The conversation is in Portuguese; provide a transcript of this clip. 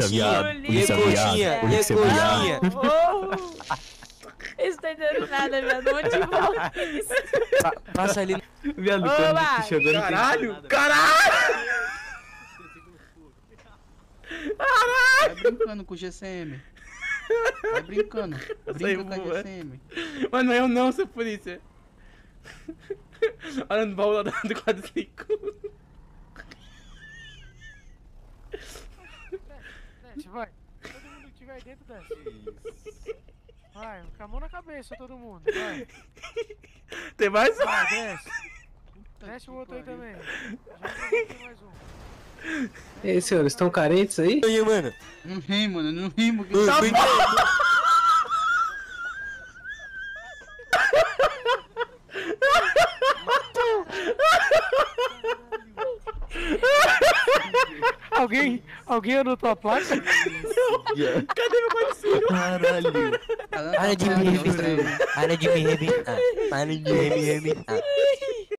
viado. Polícia coxinha, viado. Polícia viado. Eles não entenderam nada, viado. Onde volta isso? Passa ali. Viado, Ô, quando vai. tu chegou no Caralho! Caralho! Vai brincando com o GCM. Vai brincando. Brinca com a GCM. Mas não é eu não, seu polícia. Olha no baú lá do quadriciclo. Desce, vai. Todo mundo que tiver aí dentro, desce. Vai, com a mão na cabeça, todo mundo. Vai. Tem mais um. Vai, desce. Desce o outro aí também. Já tem mais um. E aí, senhores, estão carentes aí? E aí, mano? Não rimo, mano. Não rimo. Alguém anotou a placa? Cadê meu patrocínio? Caralho. Para de me arrebentar. Para de me arrebentar. Para de me arrebentar.